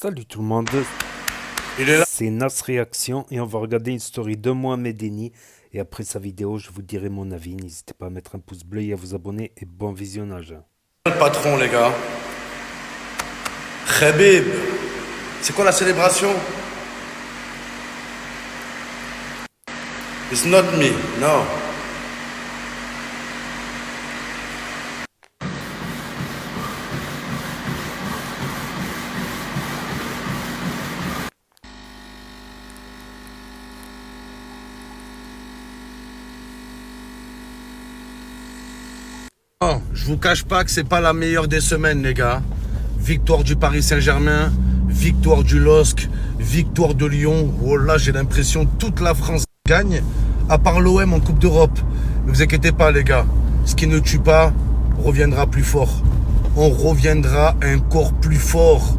Salut tout le monde, Il est là. c'est Nas Réaction et on va regarder une story de Mohamed Eni et après sa vidéo je vous dirai mon avis. N'hésitez pas à mettre un pouce bleu et à vous abonner et bon visionnage. Le patron, les gars. Khabib. C'est quoi la célébration? It's not me, non. Non, je vous cache pas que c'est pas la meilleure des semaines, les gars. Victoire du Paris Saint-Germain, victoire du LOSC, victoire de Lyon. Oh là, j'ai l'impression que toute la France gagne, à part l'OM en Coupe d'Europe. Ne vous inquiétez pas, les gars. Ce qui ne tue pas reviendra plus fort. On reviendra encore plus fort.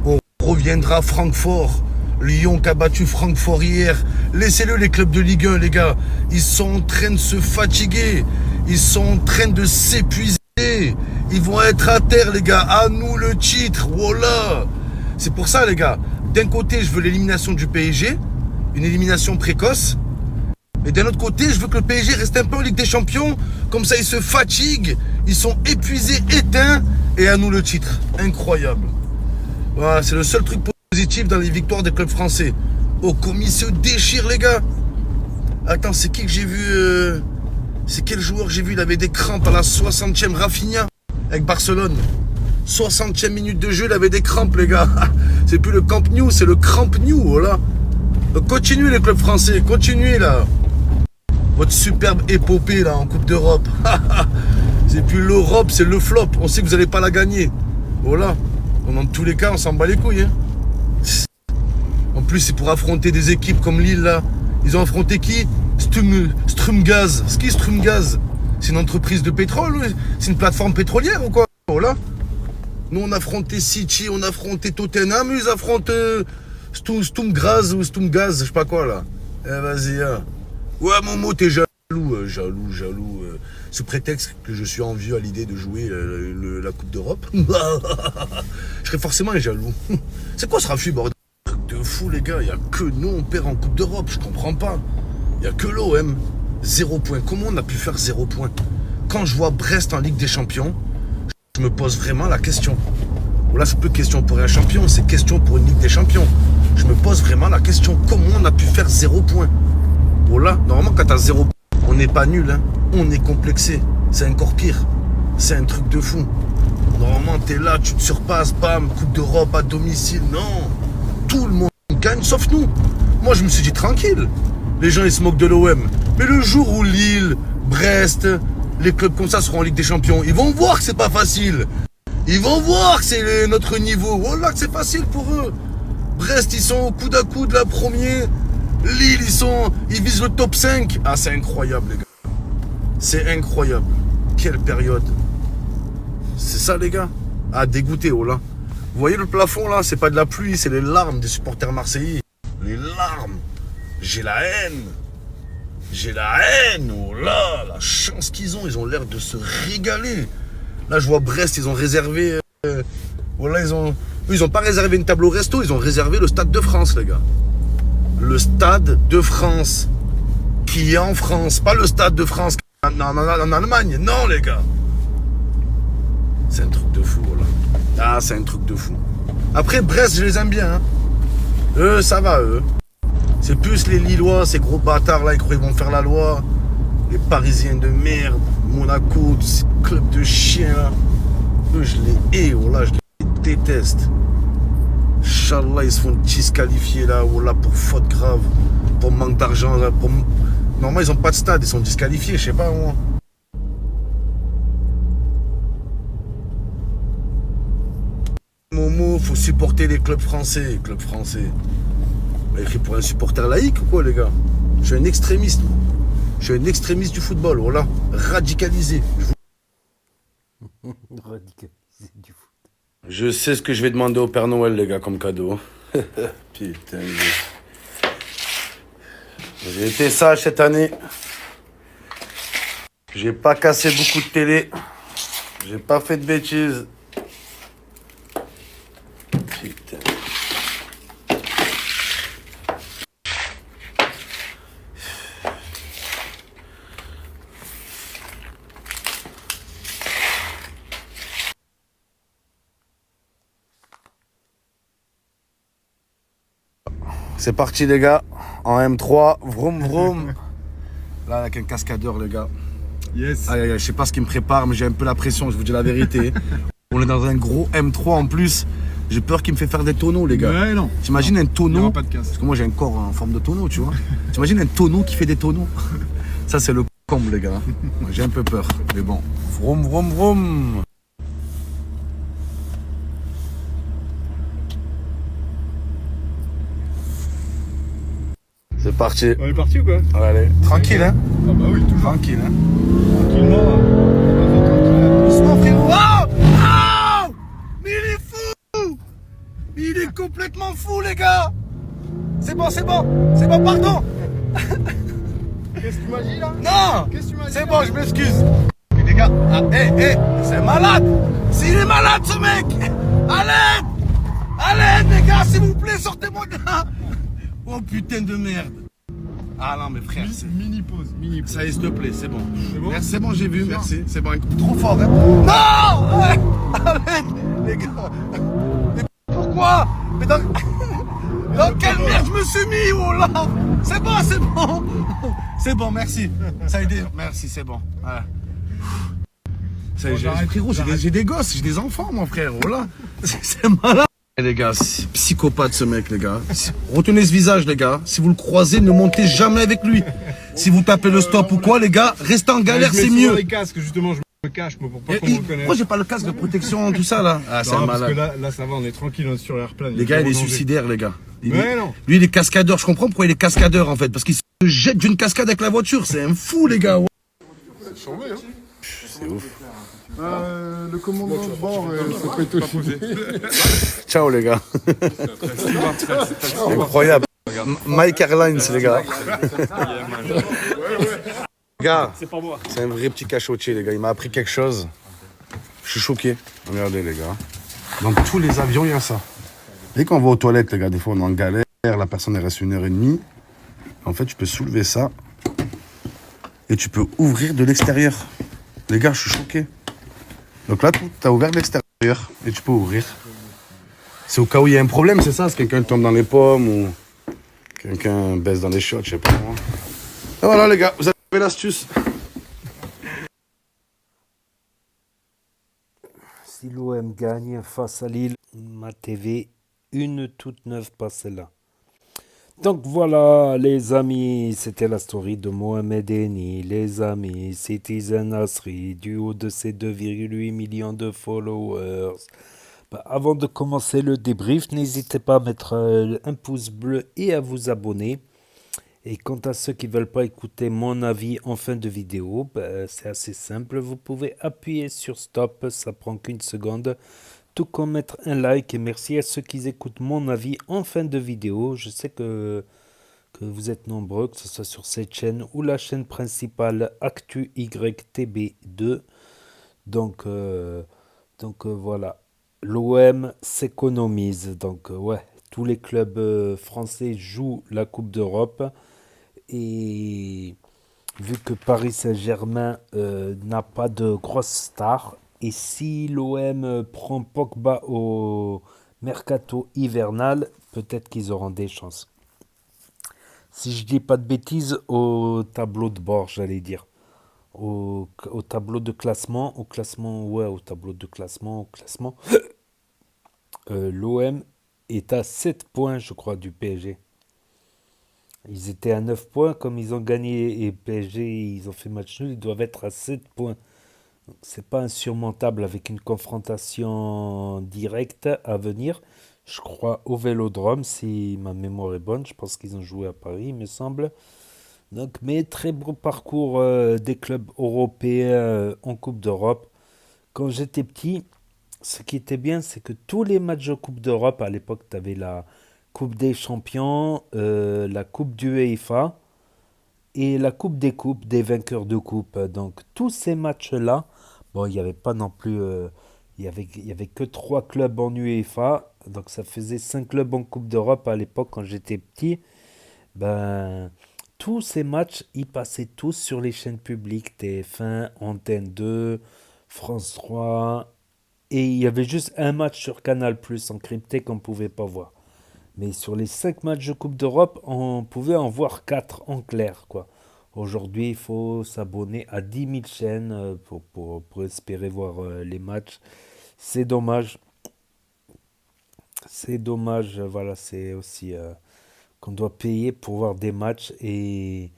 On reviendra Francfort. Lyon qui a battu Francfort hier. Laissez-le, les clubs de Ligue 1, les gars. Ils sont en train de se fatiguer. Ils sont en train de s'épuiser. Ils vont être à terre, les gars. À nous le titre. Voilà. C'est pour ça, les gars. D'un côté, je veux l'élimination du PSG. Une élimination précoce. Mais d'un autre côté, je veux que le PSG reste un peu en Ligue des Champions. Comme ça, ils se fatiguent. Ils sont épuisés, éteints. Et à nous le titre. Incroyable. Voilà, c'est le seul truc positif dans les victoires des clubs français. Oh, comme ils se déchirent, les gars. Attends, c'est qui que j'ai vu C'est quel joueur que j'ai vu? Il avait des crampes à la 60e. Rafinha, avec Barcelone. 60e minute de jeu, il avait des crampes, les gars. C'est plus le Camp Nou, c'est le Cramp Nou, voilà. Continuez, les clubs français, continuez, là. Votre superbe épopée, là, en Coupe d'Europe. C'est plus l'Europe, c'est le flop. On sait que vous n'allez pas la gagner. Voilà. Dans tous les cas, on s'en bat les couilles, hein. En plus, c'est pour affronter des équipes comme Lille, là. Ils ont affronté qui? Strumgaz. Ce qui est Strumgaz? C'est une entreprise de pétrole? C'est une plateforme pétrolière ou quoi? Voilà. Nous, on a affronté City, on a affronté Tottenham, ils affrontent Stumgaz ou Stumgaz, je sais pas quoi, là. Vas-y, hein. Ouais, Momo, t'es jaloux. Jaloux. Sous prétexte que je suis envieux à l'idée de jouer la Coupe d'Europe. Je serais forcément jaloux. C'est quoi ce raffut, bordel? Truc de fou, les gars. Il n'y a que nous, on perd en Coupe d'Europe. Je comprends pas. Il n'y a que l'OM. 0 point. Comment on a pu faire 0 point? Quand je vois Brest en Ligue des Champions, je me pose vraiment la question. Là, c'est plus question pour un champion, c'est question pour une Ligue des Champions. Je me pose vraiment la question. Comment on a pu faire 0 point? Voilà. Normalement, quand tu as 0 point, on n'est pas nul, hein. On est complexé. C'est encore pire. C'est un truc de fou. Normalement, tu es là, tu te surpasses, bam, Coupe d'Europe à domicile. Non. Tout le monde gagne, sauf nous. Moi, je me suis dit tranquille. Les gens, ils se moquent de l'OM. Mais le jour où Lille, Brest, les clubs comme ça seront en Ligue des Champions, ils vont voir que c'est pas facile. Ils vont voir que c'est notre niveau. Voilà que c'est facile pour eux. Brest, ils sont au coude à coude, la première. Lille, ils visent le top 5. Ah, c'est incroyable, les gars. C'est incroyable. Quelle période. C'est ça, les gars. Ah, dégoûté, oh là. Vous voyez le plafond, là? C'est pas de la pluie, c'est les larmes des supporters marseillais. Les larmes. J'ai la haine. J'ai la haine, oh là. La chance qu'ils ont. Ils ont l'air de se régaler. Là, je vois Brest, ils ont réservé... voilà, ils ont pas réservé une table au resto, ils ont réservé le Stade de France, les gars. Le Stade de France. Qui est en France. Pas le Stade de France en Allemagne. Non, les gars. C'est un truc de fou, voilà. Ah, c'est un truc de fou. Après, Brest, je les aime bien, hein. Eux, ça va, eux. C'est plus les Lillois, ces gros bâtards, là, ils croient qu'ils vont faire la loi. Les Parisiens de merde, Monaco, ces clubs de chiens, là. Eux, je les hais, oh là, je les déteste. Inch'Allah, ils se font disqualifier, là, oh là, pour faute grave, pour manque d'argent, là, pour... Normalement, ils ont pas de stade, ils sont disqualifiés, je sais pas, moi. Momo, faut supporter les clubs français, clubs français. Écrit pour un supporter laïque ou quoi, les gars? Je suis un extrémiste, moi. Je suis un extrémiste du football, voilà. Radicalisé. Radicalisé du foot. Je sais ce que je vais demander au Père Noël, les gars, comme cadeau. Putain. J'ai été sage cette année. J'ai pas cassé beaucoup de télé. J'ai pas fait de bêtises. Putain. C'est parti les gars, en M3, vroom vroom. Là avec un cascadeur les gars. Yes. Aïe, aïe, aïe, je sais pas ce qui me prépare mais j'ai un peu la pression, je vous dis la vérité. On est dans un gros M3 en plus. J'ai peur qu'il me fait faire des tonneaux les gars. Ouais, non. T'imagines un Il n'y tonneau, aura pas de casse. parce que moi j'ai un corps en forme de tonneau tu vois. T'imagines un tonneau qui fait des tonneaux. Ça c'est le comble les gars. Moi, j'ai un peu peur, mais bon. Vroom vroom vroom. C'est parti. On est parti ou quoi? Allez, tranquille hein. Ah bah oui, toujours. Tranquille hein. Tranquillement. Doucement frérot. Oh oh mais il est fou. Il est complètement fou les gars. C'est bon, pardon. Qu'est-ce que tu m'as dit là? Non. Qu'est-ce que tu m'as dit? C'est bon, je m'excuse. Puis les gars, c'est malade. S'il est malade ce mec. À l'aide les gars, s'il vous plaît, sortez-moi de là. Oh putain de merde. Ah non mais frère, c'est... Mini pause. Ça y est, s'il te plaît, c'est bon. C'est bon? Merci, c'est bon, j'ai vu, merci. C'est bon, trop fort, hein. Non. Arrête, les gars. Mais pourquoi? Mais dans quelle merde je me suis mis, oh là. C'est bon. C'est bon, merci. Ça a aidé, merci, c'est bon. Voilà. Ça y est, frérot, j'ai des gosses, j'ai des enfants, mon frère, oh là. C'est malade. Les gars, c'est psychopathe ce mec, les gars. Retenez ce visage, les gars. Si vous le croisez, ne montez jamais avec lui. Si vous tapez le stop ou quoi, les gars, restez en galère, c'est mieux. Les casques, justement, je me cache moi, pour pas qu'on me reconnaisse. Pourquoi j'ai pas le casque de protection, tout ça là? Ah, c'est Non, parce malade. que là, ça va, on est tranquille, on est sur l'airplane. Les gars, il est suicidaire, les gars. Mais non. Lui, il est cascadeur. Je comprends pourquoi il est cascadeur, en fait. Parce qu'il se jette d'une cascade avec la voiture. C'est un fou, les gars. C'est ouf. Le commandant de bord, ça peut être aussi. Ciao, les gars. Incroyable. Mike Airlines, les gars. Les gars, c'est un vrai petit cachotier, les gars. Il m'a appris quelque chose. Je suis choqué. Regardez, les gars. Dans tous les avions, il y a ça. Dès qu'on va aux toilettes, les gars, des fois, on est en galère. La personne, elle reste 1h30. En fait, tu peux soulever ça. Et tu peux ouvrir de l'extérieur. Les gars, je suis choqué. Donc là, tu as ouvert de l'extérieur. Et tu peux ouvrir. C'est au cas où il y a un problème, c'est ça? Si quelqu'un tombe dans les pommes ou quelqu'un baisse dans les chiottes, je sais pas moi. Et voilà, les gars, vous avez l'astuce. Si l'OM gagne face à Lille, ma TV, une toute neuve passe là. Donc voilà les amis, c'était la story de Mohamed Eni, les amis, Citizen Nasri, du haut de ses 2,8 millions de followers. Avant de commencer le débrief, n'hésitez pas à mettre un pouce bleu et à vous abonner. Et quant à ceux qui ne veulent pas écouter mon avis en fin de vidéo, c'est assez simple, vous pouvez appuyer sur stop, ça prend qu'une seconde. Tout comme mettre un like et merci à ceux qui écoutent mon avis en fin de vidéo. Je sais que vous êtes nombreux, que ce soit sur cette chaîne ou la chaîne principale Actu YTB2. Donc voilà, l'OM s'économise. Donc ouais, tous les clubs français jouent la Coupe d'Europe. Et vu que Paris Saint-Germain n'a pas de grosses stars, et si l'OM prend Pogba au mercato hivernal, peut-être qu'ils auront des chances. Si je dis pas de bêtises, au tableau de bord, j'allais dire. Au tableau de classement, au tableau de classement, l'OM est à 7 points, je crois, du PSG. Ils étaient à 9 points, comme ils ont gagné et PSG, ils ont fait match nul, ils doivent être à 7 points. C'est pas insurmontable avec une confrontation directe à venir. Je crois au Vélodrome, si ma mémoire est bonne. Je pense qu'ils ont joué à Paris, il me semble. Donc, mais très beau parcours des clubs européens en Coupe d'Europe. Quand j'étais petit, ce qui était bien, c'est que tous les matchs de Coupe d'Europe, à l'époque, tu avais la Coupe des Champions, la Coupe du UEFA et la Coupe des Coupes, des vainqueurs de Coupe. Donc, tous ces matchs-là, bon, il n'y avait pas non plus... il y avait que 3 clubs en UEFA, donc ça faisait 5 clubs en Coupe d'Europe à l'époque quand j'étais petit. Ben, tous ces matchs, ils passaient tous sur les chaînes publiques, TF1, Antenne 2, France 3, et il y avait juste un match sur Canal+, encrypté qu'on ne pouvait pas voir. Mais sur les 5 matchs de Coupe d'Europe, on pouvait en voir 4 en clair, quoi. Aujourd'hui, il faut s'abonner à 10 000 chaînes pour espérer voir les matchs. C'est dommage. C'est dommage, voilà, c'est aussi qu'on doit payer pour voir des matchs et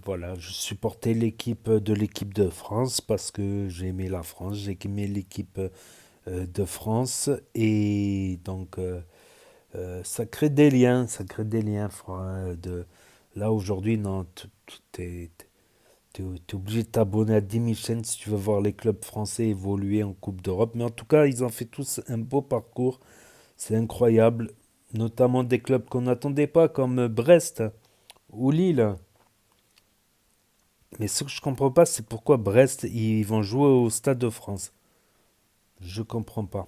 voilà, je supportais l'équipe de France parce que j'aimais la France, j'aimais l'équipe de France et donc ça crée des liens, ça crée des liens. Là aujourd'hui, non, t'es obligé de t'abonner à 10 000 chaînes si tu veux voir les clubs français évoluer en Coupe d'Europe. Mais en tout cas, ils ont fait tous un beau parcours, c'est incroyable, notamment des clubs qu'on n'attendait pas comme Brest ou Lille. Mais ce que je comprends pas, c'est pourquoi Brest, ils vont jouer au Stade de France. Je comprends pas.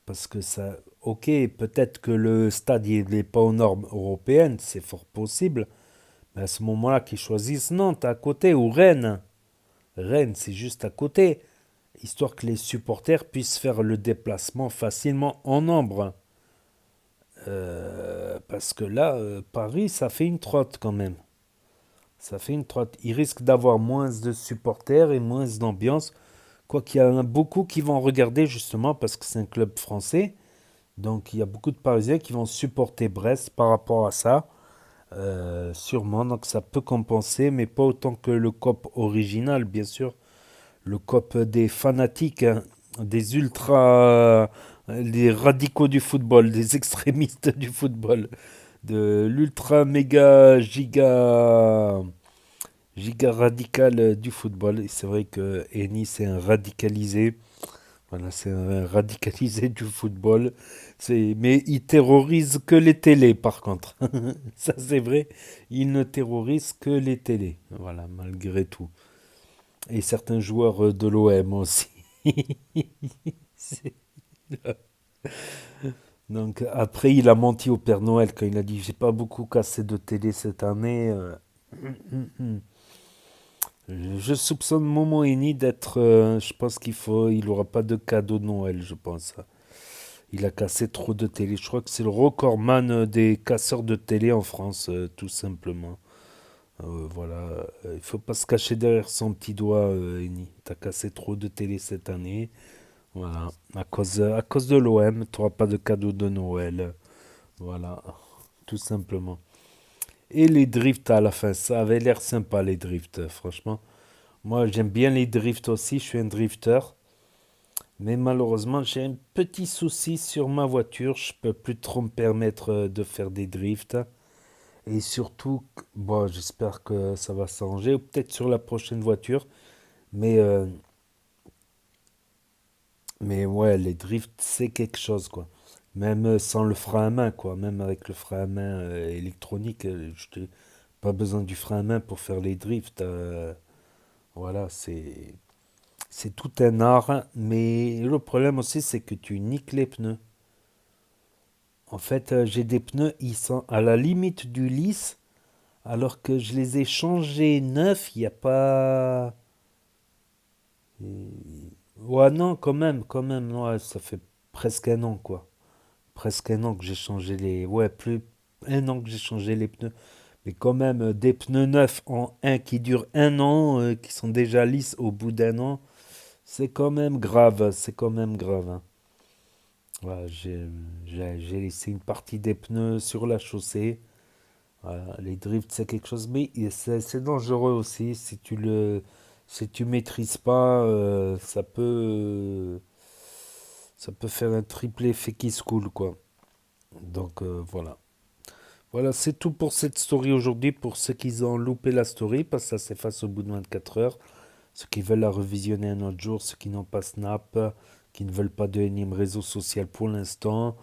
Parce que ça, ok, peut-être que le stade il n'est pas aux normes européennes, c'est fort possible. Mais à ce moment-là, qu'ils choisissent Nantes à côté ou Rennes. Rennes, c'est juste à côté. Histoire que les supporters puissent faire le déplacement facilement en nombre. Parce que là, Paris, ça fait une trotte quand même. Ça fait une trotte. Ils risquent d'avoir moins de supporters et moins d'ambiance. Quoi qu'il y en a beaucoup qui vont regarder justement parce que c'est un club français. Donc il y a beaucoup de Parisiens qui vont supporter Brest par rapport à ça. Sûrement, donc ça peut compenser, mais pas autant que le COP original, bien sûr. Le COP des fanatiques, hein, des ultras, des radicaux du football, des extrémistes du football, de l'ultra méga giga radical du football. Et c'est vrai que Eni c'est un radicalisé. Voilà, c'est un radicalisé du football. Mais il terrorise que les télés, par contre. Ça, c'est vrai. Il ne terrorise que les télés. Voilà, malgré tout. Et certains joueurs de l'OM aussi. C'est- Donc, après, il a menti au Père Noël quand il a dit j'ai pas beaucoup cassé de télé cette année. Je soupçonne Momo Eni d'être. Je pense il aura pas de cadeau de Noël, je pense. Il a cassé trop de télé. Je crois que c'est le recordman des casseurs de télé en France, tout simplement. Voilà, il faut pas se cacher derrière son petit doigt, Eni. T'as cassé trop de télé cette année. Voilà, à cause de l'OM, tu n'auras pas de cadeau de Noël. Voilà, tout simplement. Et les drifts à la fin, ça avait l'air sympa les drifts, franchement. Moi, j'aime bien les drifts aussi, je suis un drifter. Mais malheureusement, j'ai un petit souci sur ma voiture. Je peux plus trop me permettre de faire des drifts. Et surtout, bon, j'espère que ça va s'arranger, ou peut-être sur la prochaine voiture. Mais, euh, mais ouais, les drifts, c'est quelque chose, quoi. Même sans le frein à main, quoi. Même avec le frein à main électronique, je n'ai pas besoin du frein à main pour faire les drifts. Voilà, c'est tout un art. Mais le problème aussi, c'est que tu niques les pneus. En fait, j'ai des pneus, ils sont à la limite du lisse, alors que je les ai changés neufs, il n'y a pas... Ouais, non, quand même, ouais, ça fait presque un an, quoi. Presque un an que j'ai changé les... Ouais, plus un an que j'ai changé les pneus. Mais quand même, des pneus neufs en un qui durent un an, qui sont déjà lisses au bout d'un an, c'est quand même grave, c'est quand même grave, hein. Ouais, j'ai laissé une partie des pneus sur la chaussée. Voilà, les drifts, c'est quelque chose, mais c'est dangereux aussi. Si tu maîtrises pas, ça peut faire un triple effet qui se coule, quoi. Donc voilà. Voilà, c'est tout pour cette story aujourd'hui. Pour ceux qui ont loupé la story, parce que ça s'efface au bout de 24 heures. Ceux qui veulent la revisionner un autre jour, ceux qui n'ont pas Snap, qui ne veulent pas de énième réseau social pour l'instant,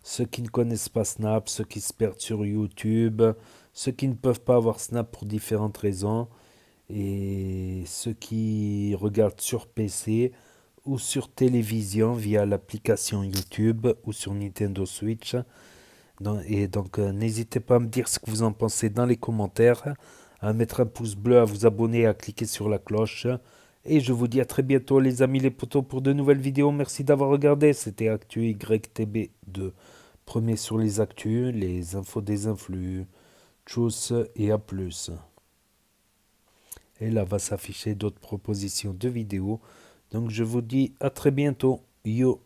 ceux qui ne connaissent pas Snap, ceux qui se perdent sur YouTube, ceux qui ne peuvent pas avoir Snap pour différentes raisons, et ceux qui regardent sur PC ou sur télévision via l'application YouTube ou sur Nintendo Switch. Et donc, n'hésitez pas à me dire ce que vous en pensez dans les commentaires, à mettre un pouce bleu, à vous abonner, à cliquer sur la cloche. Et je vous dis à très bientôt les amis les potos pour de nouvelles vidéos. Merci d'avoir regardé. C'était Actu YTB2. Premier sur les actus, les infos des influx. Tchuss et à plus. Et là va s'afficher d'autres propositions de vidéos. Donc je vous dis à très bientôt. Yo.